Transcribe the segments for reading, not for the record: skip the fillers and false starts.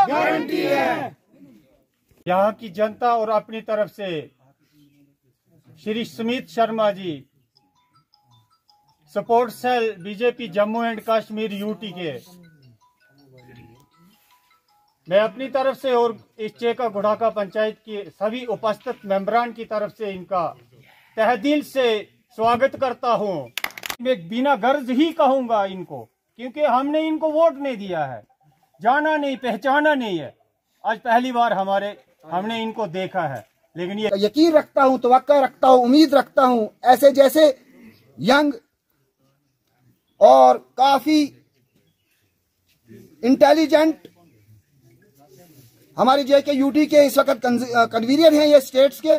Guarantee है। यहाँ की जनता और अपनी तरफ से Shri Sumit Sharma ji, support cell BJP Jammu and Kashmir UT के, मैं अपनी तरफ से और इस चेका गुड़ाका पंचायत के सभी उपस्थित मेंबरान की तरफ से इनका तहे दिल से स्वागत करता हूँ। मैं बिना गर्ज ही कहूँगा इनको, क्योंकि हमने इनको वोट नहीं दिया है, जाना नहीं, पहचाना नहीं है। आज पहली बार हमने इनको देखा है, लेकिन ये यकीन रखता हूँ, तवक्का रखता हूँ, उम्मीद रखता हूँ ऐसे जैसे यंग और काफी इंटेलिजेंट हमारे जेके यूटी के इस वक्त कन्वीनियर हैं, ये स्टेट्स के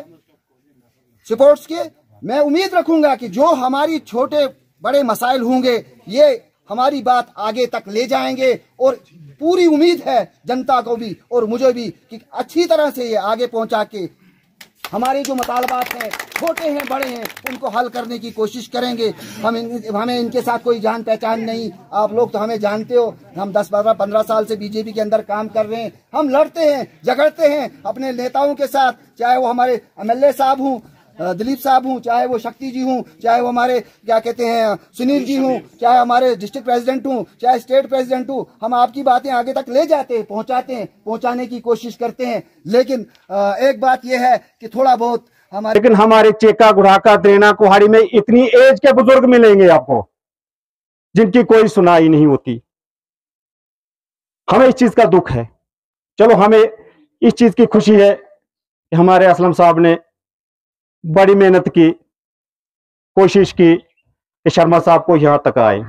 सपोर्ट्स के। मैं उम्मीद रखूंगा कि जो हमारी छोटे बड़े मसाइल होंगे ये हमारी बात आगे तक ले जाएंगे, और पूरी उम्मीद है जनता को भी और मुझे भी कि अच्छी तरह से ये आगे पहुंचा के हमारे जो मुतालबात हैं, छोटे हैं बड़े हैं, उनको हल करने की कोशिश करेंगे। हमें इनके साथ कोई जान पहचान नहीं, आप लोग तो हमें जानते हो, हम 10-15 साल से बीजेपी के अंदर काम कर रहे हैं। हम लड़ते हैं, झगड़ते हैं अपने नेताओं के साथ, चाहे वो हमारे एमएलए साहब हों, दिलीप साहब हूँ, चाहे वो शक्ति जी हूँ, चाहे वो हमारे क्या कहते हैं सुनील जी हूँ, चाहे हमारे डिस्ट्रिक्ट प्रेसिडेंट हूँ, चाहे स्टेट प्रेसिडेंट हूँ, हम आपकी बातें आगे तक ले जाते हैं, पहुंचाते हैं, पहुंचाने की कोशिश करते हैं। लेकिन एक बात यह है कि थोड़ा बहुत हमारे चेका गुड़ाका त्रेना कुहाड़ी में इतनी एज के बुजुर्ग मिलेंगे आपको जिनकी कोई सुनाई नहीं होती। हमें इस चीज का दुख है। चलो, हमें इस चीज की खुशी है कि हमारे असलम साहब ने बड़ी मेहनत की, कोशिश की कि शर्मा साहब को यहां तक आए।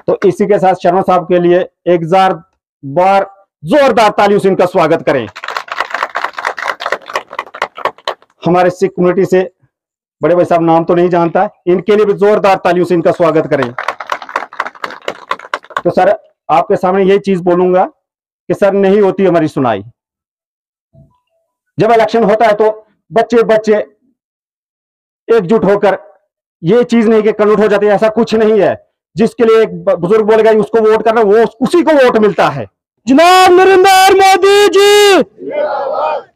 तो इसी के साथ शर्मा साहब के लिए एक बार जोरदार तालियों से इनका स्वागत करें। हमारे सिख कम्युनिटी से बड़े भाई साहब, नाम तो नहीं जानता, इनके लिए भी जोरदार तालियों से इनका स्वागत करें। तो सर, आपके सामने यही चीज बोलूंगा कि सर, नहीं होती हमारी सुनाई। जब इलेक्शन होता है तो बच्चे एकजुट होकर, ये चीज नहीं कि कन्वर्ट हो जाते, ऐसा कुछ नहीं है। जिसके लिए एक बुजुर्ग बोलेगा उसको वोट करना, वो उसी को वोट मिलता है। जनाब नरेंद्र मोदी जी,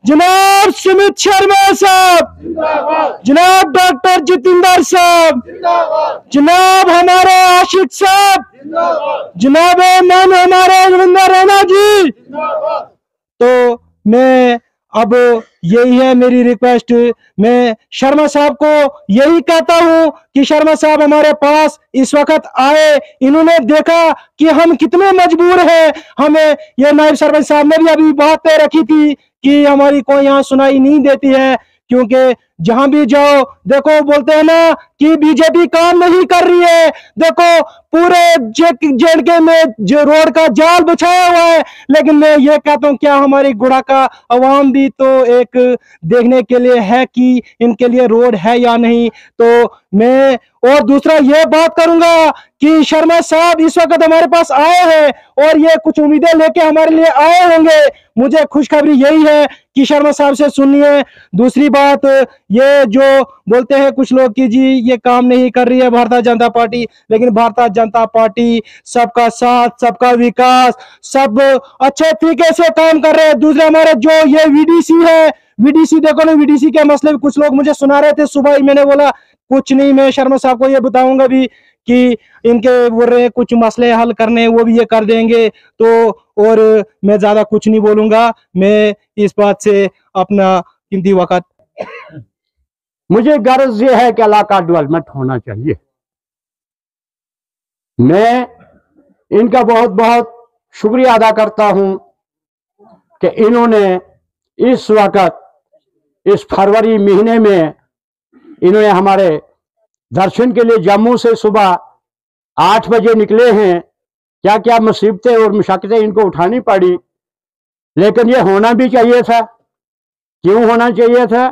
जनाब सुमित शर्मा साहब, जनाब डॉक्टर जितेंद्र साहब, जनाब हमारे आशिक साहब, जनाब मन हमारे रविंद्र रैना जी। तो मैं अब यही है मेरी रिक्वेस्ट, मैं शर्मा साहब को यही कहता हूं कि शर्मा साहब हमारे पास इस वक्त आए, इन्होंने देखा कि हम कितने मजबूर हैं। हमें ये नायब सरपंच साहब ने भी अभी बात रखी थी कि हमारी कोई यहाँ सुनाई नहीं देती है, क्योंकि जहां भी जाओ देखो बोलते हैं ना कि बीजेपी काम नहीं कर रही है। देखो पूरे जेडके में जो रोड का जाल बिछाया हुआ है, लेकिन मैं ये कहता हूं क्या हमारी गुड़ाका अवाम भी तो एक देखने के लिए है कि इनके लिए रोड है या नहीं। तो मैं और दूसरा ये बात करूंगा कि शर्मा साहब इस वक्त हमारे पास आए हैं और ये कुछ उम्मीदें लेके हमारे लिए आए होंगे। मुझे खुशखबरी यही है कि शर्मा साहब से सुननी है। दूसरी बात ये जो बोलते हैं कुछ लोग कि जी ये काम नहीं कर रही है भारतीय जनता पार्टी, लेकिन भारतीय जनता पार्टी सबका साथ, सबका विकास, सब अच्छे तरीके से काम कर रहे हैं। दूसरे हमारे जो ये वीडीसी है, वीडीसी देखो ना, वीडीसी के मसले भी कुछ लोग मुझे सुना रहे थे सुबह ही, मैंने बोला कुछ नहीं, मैं शर्मा साहब को ये बताऊंगा भी कि इनके बोल रहे हैं कुछ मसले हल करने, वो भी ये कर देंगे। तो और मैं ज्यादा कुछ नहीं बोलूंगा, मैं इस बात से अपना कीमती वक्त, मुझे गर्ज ये है कि इलाका डेवलपमेंट होना चाहिए। मैं इनका बहुत बहुत शुक्रिया अदा करता हूं कि इन्होंने इस वक्त इस फरवरी महीने में इन्होंने हमारे दर्शन के लिए जम्मू से सुबह 8 बजे निकले हैं। क्या क्या मुसीबतें और मुशक्कतें इनको उठानी पड़ी, लेकिन ये होना भी चाहिए था। क्यों होना चाहिए था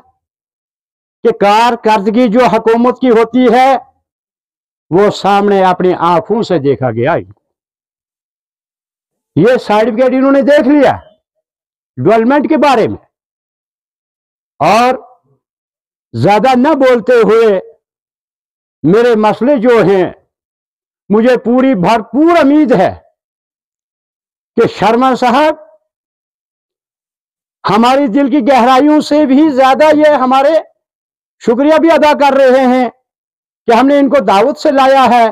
कि कारकर्दगी जो हुकूमत की होती है वो सामने अपनी आंखों से देखा गया। ये सर्टिफिकेट इन्होंने देख लिया डेवलपमेंट के बारे में, और ज्यादा न बोलते हुए मेरे मसले जो हैं, मुझे पूरी भरपूर उम्मीद है कि शर्मा साहब हमारी दिल की गहराइयों से भी ज्यादा ये हमारे शुक्रिया भी अदा कर रहे हैं कि हमने इनको दावत से लाया है,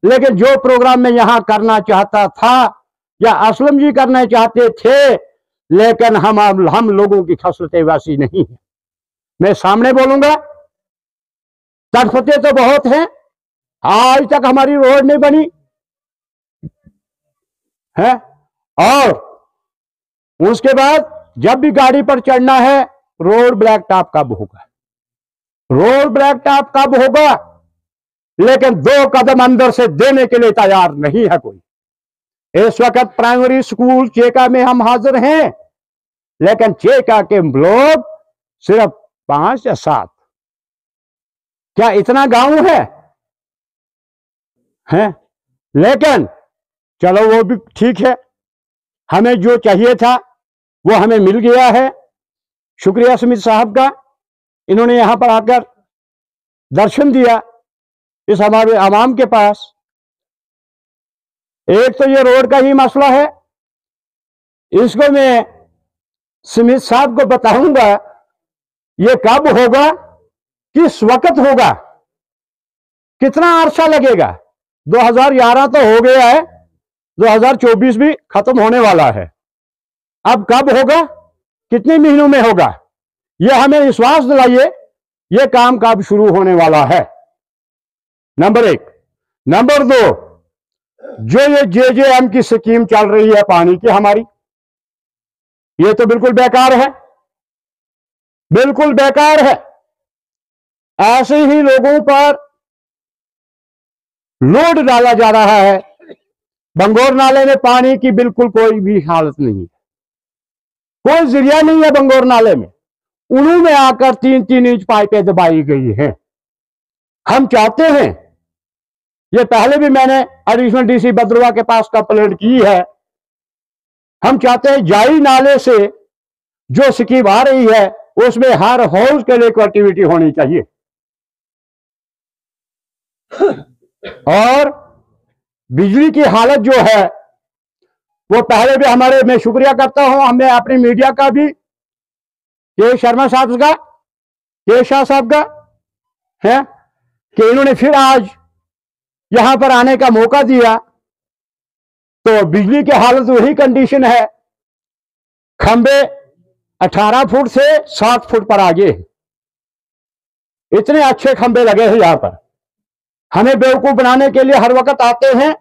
लेकिन जो प्रोग्राम में यहां करना चाहता था या असलम जी करना चाहते थे, लेकिन हम लोगों की खसलतें वैसी नहीं है। मैं सामने बोलूंगा, तड़फते तो बहुत हैं, आज तक हमारी रोड नहीं बनी है, और उसके बाद जब भी गाड़ी पर चढ़ना है, रोड ब्लैक टॉप कब होगा, रोड ब्लैक टॉप कब होगा, लेकिन 2 कदम अंदर से देने के लिए तैयार नहीं है कोई। इस वक्त प्राइमरी स्कूल चेका में हम हाजिर हैं, लेकिन चेका के लोग सिर्फ 5 या 7, क्या इतना गांव है? लेकिन चलो वो भी ठीक है, हमें जो चाहिए था वो हमें मिल गया है। शुक्रिया स्मिथ साहब का, इन्होंने यहां पर आकर दर्शन दिया इस हमारे आवाम के पास। एक तो ये रोड का ही मसला है, इसको मैं स्मिथ साहब को बताऊंगा ये कब होगा, किस वक्त होगा, कितना अरसा लगेगा। 2011 तो हो गया है, 2024 भी खत्म होने वाला है, अब कब होगा, कितने महीनों में होगा, ये हमें विश्वास दिलाइए, ये काम कब शुरू होने वाला है। नंबर 1। नंबर 2, जो ये JJM की स्कीम चल रही है पानी की हमारी, ये तो बिल्कुल बेकार है, बिल्कुल बेकार है। ऐसे ही लोगों पर लोड डाला जा रहा है। बंगोर नाले में पानी की बिल्कुल कोई भी हालत नहीं है, कोई जरिया नहीं है बंगोर नाले में। उन्हों में आकर 3-3 इंच पाइपें दबाई गई हैं। हम चाहते हैं, ये पहले भी मैंने एडिशनल DC भद्रवा के पास कंप्लेंट की है, हम चाहते हैं जाई नाले से जो स्कीम आ रही है उसमें हर हाउस के लिए कनेक्टिविटी होनी चाहिए। और बिजली की हालत जो है वो पहले भी हमारे, मैं शुक्रिया करता हूं हमें अपनी मीडिया का भी, के शर्मा साहब का, के शाह साहब का है कि इन्होंने फिर आज यहां पर आने का मौका दिया। तो बिजली की हालत वही कंडीशन है, खंबे 18 फुट से 7 फुट पर आगे, इतने अच्छे खंबे लगे हैं यहां पर। हमें बेवकूफ बनाने के लिए हर वक्त आते हैं,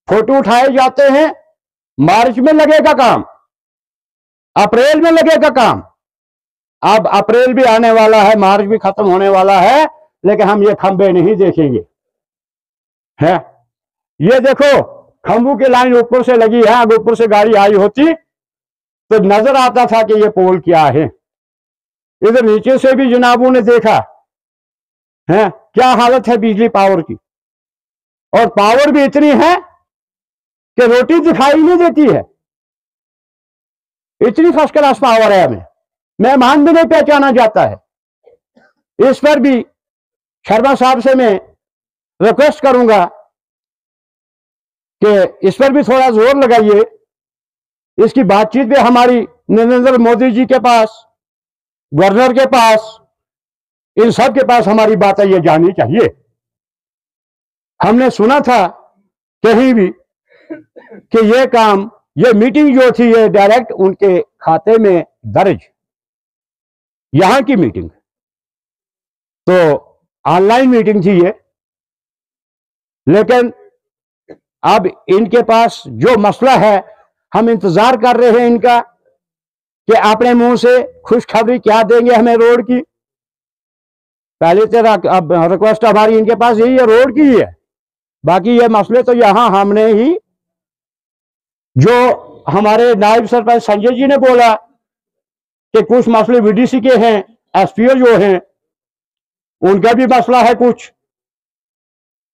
फोटो उठाए जाते हैं। मार्च में लगेगा काम, अप्रैल में लगेगा काम, अब अप्रैल भी आने वाला है, मार्च भी खत्म होने वाला है, लेकिन हम ये खंबे नहीं देखेंगे। है ये देखो, खंभों की लाइन ऊपर से लगी है, अगर ऊपर से गाड़ी आई होती तो नजर आता था कि ये पोल क्या है। इधर नीचे से भी जनाबों ने देखा है क्या हालत है बिजली पावर की, और पावर भी इतनी है कि रोटी दिखाई नहीं देती है, इतनी फर्स्ट क्लास पावर है, हमें मेहमान भी नहीं पहचाना जाता है। इस पर भी शर्मा साहब से मैं रिक्वेस्ट करूंगा कि इस पर भी थोड़ा जोर लगाइए। इसकी बातचीत भी हमारी नरेंद्र मोदी जी के पास, गवर्नर के पास, इन सब के पास हमारी बातें ये जानी चाहिए। हमने सुना था कहीं भी कि ये काम, ये मीटिंग जो थी ये डायरेक्ट उनके खाते में दर्ज, यहां की मीटिंग तो ऑनलाइन मीटिंग थी ये, लेकिन अब इनके पास जो मसला है, हम इंतजार कर रहे हैं इनका कि अपने मुंह से खुशखबरी क्या देंगे हमें रोड की। पहले तेरा अब रिक्वेस्ट हमारी इनके पास यही है, रोड की ही है, बाकी ये मसले तो यहां हमने ही, जो हमारे नायब सरपंच संजय जी ने बोला कि कुछ मसले VDC के हैं, SPO जो हैं उनका भी मसला है कुछ।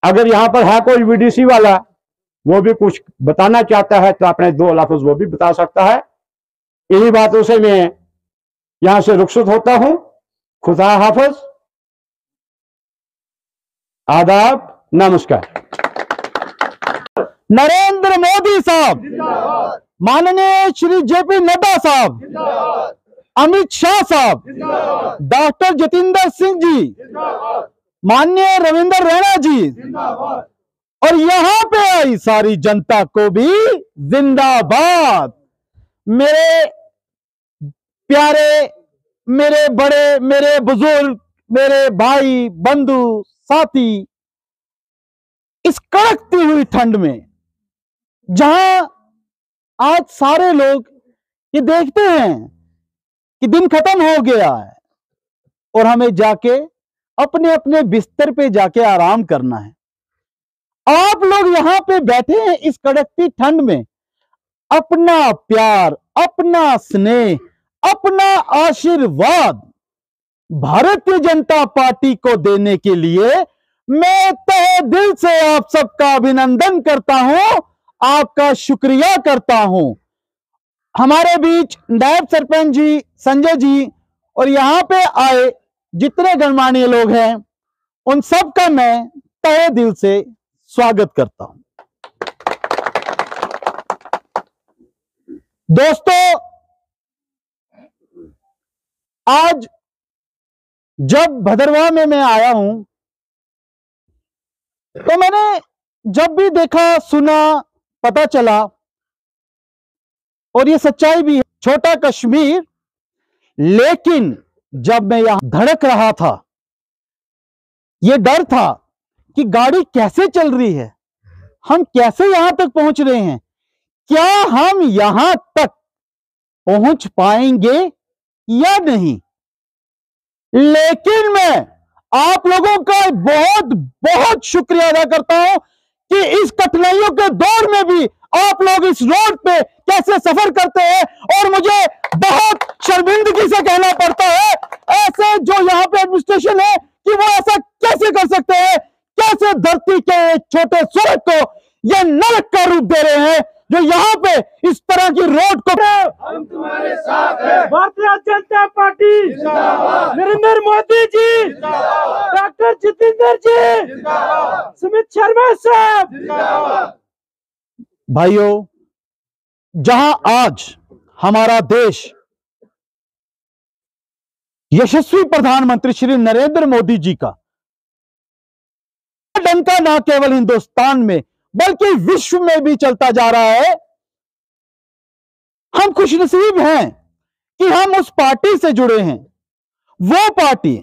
अगर यहां पर है कोई VDC वाला, वो भी कुछ बताना चाहता है तो अपने 2 लफ्ज वो भी बता सकता है। इन्हीं बातों से मैं यहां से रुखसत होता हूं। खुदा हाफिज, आदाब, नमस्कार। नरेंद्र मोदी साहब माननीय श्री जेपी नड्डा साहब, अमित शाह साहब, डॉक्टर जितेंद्र सिंह जी, माननीय रविंद्र रैना जी, और यहां पे आई सारी जनता को भी जिंदाबाद। मेरे प्यारे, मेरे बड़े, मेरे बुजुर्ग, मेरे भाई बंधु साथी, इस कड़कती हुई ठंड में जहां आज सारे लोग ये देखते हैं कि दिन खत्म हो गया है और हमें जाके अपने अपने बिस्तर पे जाके आराम करना है, आप लोग यहां पे बैठे हैं इस कड़कती ठंड में, अपना प्यार, अपना स्नेह, अपना आशीर्वाद भारतीय जनता पार्टी को देने के लिए मैं तहे दिल से आप सबका अभिनंदन करता हूं, आपका शुक्रिया करता हूं। हमारे बीच नायब सरपंच जी, संजय जी, और यहां पे आए जितने गणमान्य लोग हैं, उन सब का मैं तहे दिल से स्वागत करता हूं। दोस्तों, आज जब भदरवाह में मैं आया हूं तो मैंने जब भी देखा, सुना, पता चला, और ये सच्चाई भी है, छोटा कश्मीर, लेकिन जब मैं यहां धड़क रहा था, ये डर था कि गाड़ी कैसे चल रही है, हम कैसे यहां तक पहुंच रहे हैं, क्या हम यहां तक पहुंच पाएंगे या नहीं। लेकिन मैं आप लोगों का बहुत बहुत शुक्रिया अदा करता हूं कि इस कठिनाइयों के दौर में भी आप लोग इस रोड पे कैसे सफर करते हैं, और मुझे बहुत शर्मिंदगी से कहना पड़ता है, ऐसे जो यहां पे एडमिनिस्ट्रेशन है कि वो ऐसा कैसे कर सकते हैं, कैसे धरती के छोटे स्वर्ग को ये नरक का रूप दे रहे हैं, जो यहाँ पे इस तरह की रोड को। हम तुम्हारे साथ हैं। भारतीय जनता पार्टी जिंदाबाद, नरेंद्र मोदी जी जिंदाबाद, डॉक्टर जितेंद्र जी जिंदाबाद, सुमित शर्मा साहब जिंदाबाद। भाइयों, जहां आज हमारा देश यशस्वी प्रधानमंत्री श्री नरेंद्र मोदी जी का डंका ना केवल हिंदुस्तान में बल्कि विश्व में भी चलता जा रहा है, हम खुशनसीब हैं कि हम उस पार्टी से जुड़े हैं, वो पार्टी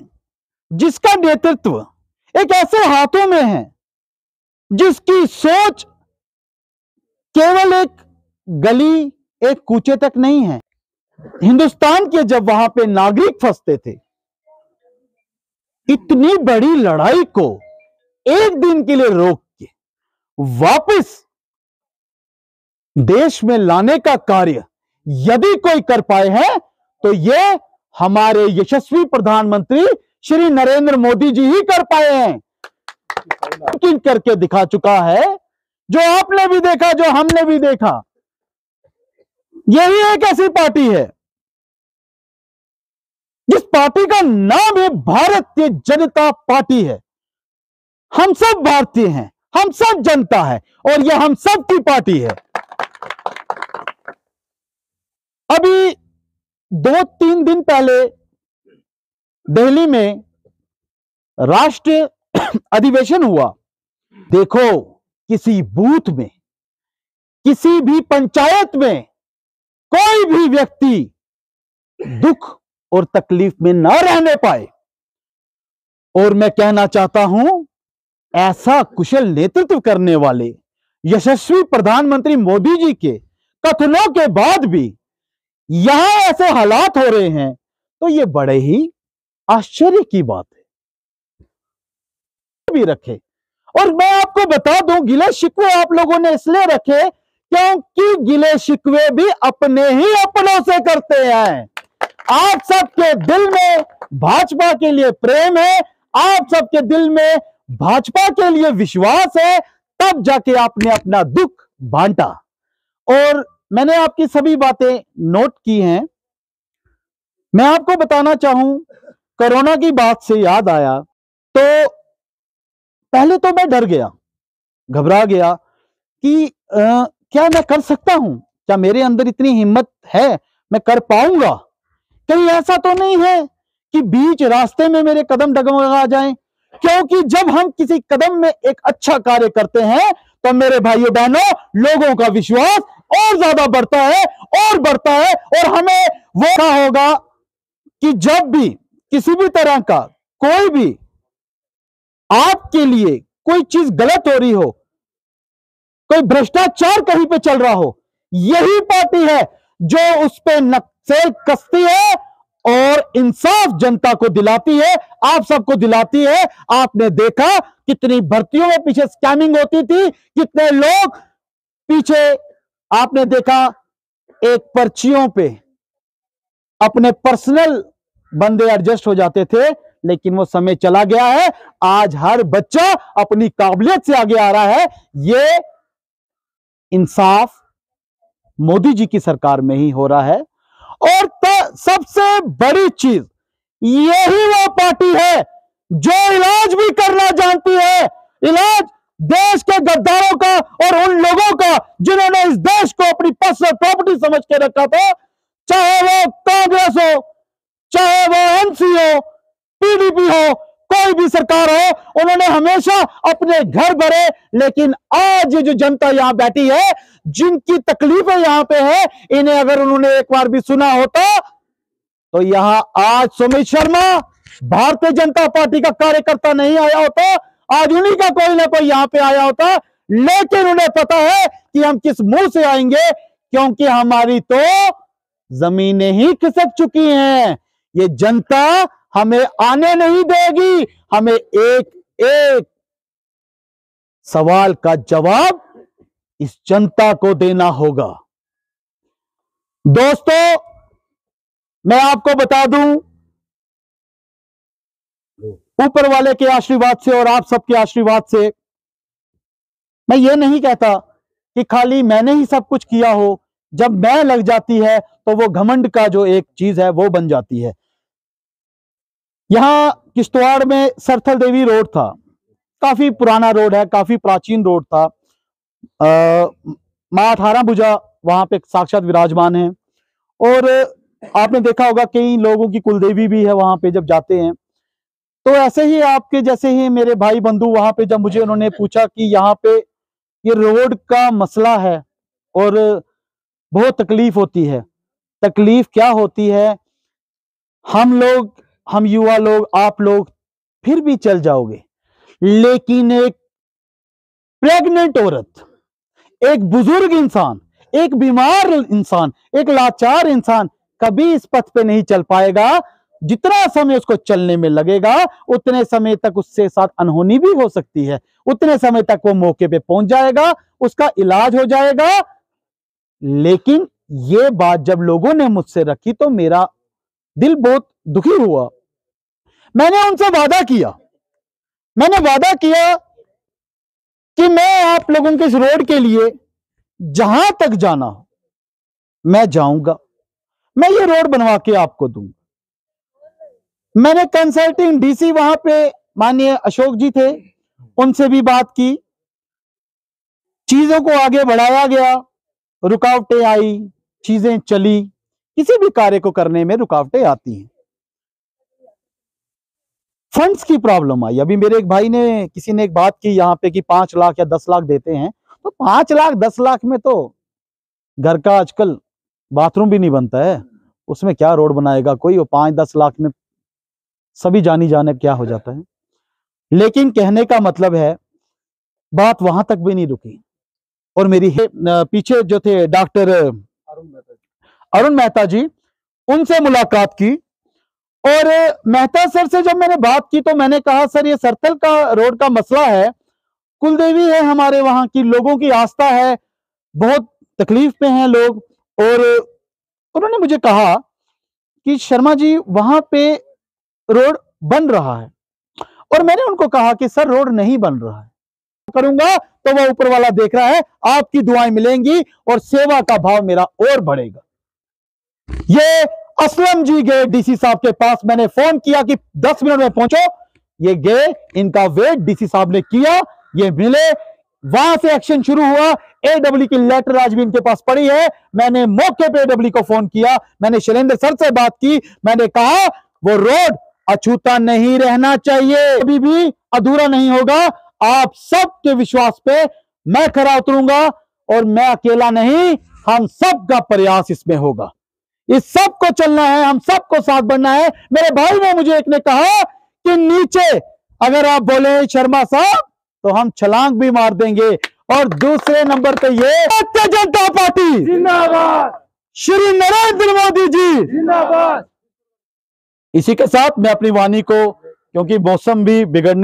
जिसका नेतृत्व एक ऐसे हाथों में है जिसकी सोच केवल एक गली, एक कूचे तक नहीं है। हिंदुस्तान के जब वहां पे नागरिक फंसते थे, इतनी बड़ी लड़ाई को एक दिन के लिए रोक के वापस देश में लाने का कार्य यदि कोई कर पाए हैं तो ये हमारे यशस्वी प्रधानमंत्री श्री नरेंद्र मोदी जी ही कर पाए हैं। किन करके दिखा चुका है, जो आपने भी देखा, जो हमने भी देखा। यही एक ऐसी पार्टी है जिस पार्टी का नाम है भारतीय जनता पार्टी है। हम सब भारतीय हैं, हम सब जनता है, और यह हम सब की पार्टी है। अभी 2-3 दिन पहले दिल्ली में राष्ट्रीय अधिवेशन हुआ। देखो, किसी बूथ में, किसी भी पंचायत में कोई भी व्यक्ति दुख और तकलीफ में ना रहने पाए। और मैं कहना चाहता हूं, ऐसा कुशल नेतृत्व करने वाले यशस्वी प्रधानमंत्री मोदी जी के कथनों के बाद भी यहां ऐसे हालात हो रहे हैं, तो ये बड़े ही आश्चर्य की बात है। भी रखे, और मैं आपको बता दूं, गिले शिकवे आप लोगों ने इसलिए रखे क्योंकि गिले शिकवे भी अपने ही अपनों से करते हैं। आप सबके दिल में भाजपा के लिए प्रेम है, आप सबके दिल में भाजपा के लिए विश्वास है, तब जाके आपने अपना दुख बांटा। और मैंने आपकी सभी बातें नोट की हैं। मैं आपको बताना चाहूं, कोरोना की बात से याद आया तो पहले तो मैं डर गया, घबरा गया कि क्या मैं कर सकता हूं, क्या मेरे अंदर इतनी हिम्मत है, मैं कर पाऊंगा? कहीं ऐसा तो नहीं है कि बीच रास्ते में मेरे कदम डगमगा जाएं? क्योंकि जब हम किसी कदम में एक अच्छा कार्य करते हैं तो मेरे भाइयों बहनों, लोगों का विश्वास और ज्यादा बढ़ता है और बढ़ता है। और हमें वो कहा होगा कि जब भी किसी भी तरह का कोई भी आपके लिए कोई चीज गलत हो रही हो, कोई भ्रष्टाचार कहीं पे चल रहा हो, यही पार्टी है जो उस पे नक्सेल कसती है और इंसाफ जनता को दिलाती है, आप सबको दिलाती है। आपने देखा कितनी भर्तियों में पीछे स्कैमिंग होती थी, कितने लोग पीछे, आपने देखा एक पर्चियों पे अपने पर्सनल बंदे एडजस्ट हो जाते थे, लेकिन वो समय चला गया है। आज हर बच्चा अपनी काबिलियत से आगे आ रहा है। ये इंसाफ मोदी जी की सरकार में ही हो रहा है। और सबसे बड़ी चीज, यही वो पार्टी है जो इलाज भी करना जानती है। इलाज देश के गद्दारों का और उन लोगों का जिन्होंने इस देश को अपनी पर्सनल प्रॉपर्टी समझ के रखा था, चाहे वो कांग्रेस हो, चाहे वो एनसी हो, पीडीपी हो, कोई भी सरकार हो, उन्होंने हमेशा अपने घर भरे। लेकिन आज ये जो जनता यहां बैठी है, जिनकी तकलीफें यहां पे है, इन्हें अगर उन्होंने एक बार भी सुना होता तो यहां आज सुमित शर्मा भारतीय जनता पार्टी का कार्यकर्ता नहीं आया होता, आज उन्हीं का कोई ना कोई यहां पे आया होता। लेकिन उन्हें पता है कि हम किस मुंह से आएंगे, क्योंकि हमारी तो जमीनें ही खिसक चुकी हैं। ये जनता हमें आने नहीं देगी। हमें एक एक सवाल का जवाब इस जनता को देना होगा। दोस्तों, मैं आपको बता दूं, ऊपर वाले के आशीर्वाद से और आप सबके आशीर्वाद से, मैं ये नहीं कहता कि खाली मैंने ही सब कुछ किया हो। जब मैं लग जाती है तो वो घमंड का जो एक चीज है वो बन जाती है। यहां किश्तवाड़ में सरथल देवी रोड था, काफी पुराना रोड है, काफी प्राचीन रोड था। मां 18 भुजा वहां पे साक्षात विराजमान है। और आपने देखा होगा कई लोगों की कुलदेवी भी है वहां पे जब जाते हैं। तो ऐसे ही आपके जैसे ही मेरे भाई बंधु वहां पे जब मुझे उन्होंने पूछा कि यहाँ पे ये रोड का मसला है और बहुत तकलीफ होती है। तकलीफ क्या होती है, हम लोग, हम युवा लोग, आप लोग फिर भी चल जाओगे, लेकिन एक प्रेग्नेंट औरत, एक बुजुर्ग इंसान, एक बीमार इंसान, एक लाचार इंसान कभी इस पथ पे नहीं चल पाएगा। जितना समय उसको चलने में लगेगा, उतने समय तक उससे साथ अनहोनी भी हो सकती है, उतने समय तक वो मौके पे पहुंच जाएगा, उसका इलाज हो जाएगा। लेकिन ये बात जब लोगों ने मुझसे रखी तो मेरा दिल बहुत दुखी हुआ। मैंने उनसे वादा किया, मैंने वादा किया कि मैं आप लोगों के इस रोड के लिए जहां तक जाना हो मैं जाऊंगा, मैं ये रोड बनवा के आपको दूंगा। मैंने कंसल्टिंग डीसी वहां पे माननीय अशोक जी थे, उनसे भी बात की, चीजों को आगे बढ़ाया गया, रुकावटें आई, चीजें चली। किसी भी कार्य को करने में रुकावटें आती हैं। फंड्स की प्रॉब्लम आई। अभी मेरे एक भाई ने, किसी ने एक बात की यहाँ पे कि 5 लाख या 10 लाख देते हैं, तो 5 लाख 10 लाख में तो घर का आजकल बाथरूम भी नहीं बनता है, उसमें क्या रोड बनाएगा कोई। वो 5-10 लाख में सभी जानी जाने क्या हो जाता है। लेकिन कहने का मतलब है, बात वहां तक भी नहीं रुकी। और मेरी पीछे जो थे डॉक्टर अरुण मेहता जी, उनसे मुलाकात की। और मेहता सर से जब मैंने बात की तो मैंने कहा, सर ये सरथल का रोड का मसला है, कुलदेवी है हमारे वहां की, लोगों की आस्था है, बहुत तकलीफ में हैं लोग। और उन्होंने मुझे कहा कि शर्मा जी वहां पे रोड बन रहा है। और मैंने उनको कहा कि सर रोड नहीं बन रहा है, करूंगा तो वह ऊपर वाला देख रहा है, आपकी दुआएं मिलेंगी और सेवा का भाव मेरा और बढ़ेगा। ये असलम जी गए डीसी साहब के पास, मैंने फोन किया कि 10 मिनट में पहुंचो। ये गए, इनका वेट डीसी साहब ने किया, ये मिले, वहां से एक्शन शुरू हुआ। AEE की लेटर आज भी इनके पास पड़ी है। मैंने मौके पे AEE को फोन किया, मैंने शैलेंद्र सर से बात की, मैंने कहा वो रोड अछूता नहीं रहना चाहिए, कभी भी अधूरा नहीं होगा। आप सबके विश्वास पे मैं खरा उतरूंगा और मैं अकेला नहीं, हम सबका प्रयास इसमें होगा। इस सब को चलना है, हम सबको साथ बढ़ना है। मेरे भाई ने मुझे एक ने कहा कि नीचे अगर आप बोले शर्मा साहब तो हम छलांग भी मार देंगे। और दूसरे नंबर पे ये भारतीय जनता पार्टी जिंदाबाद, श्री नरेंद्र मोदी जी जिंदाबाद। इसी के साथ मैं अपनी वाणी को, क्योंकि मौसम भी बिगड़ने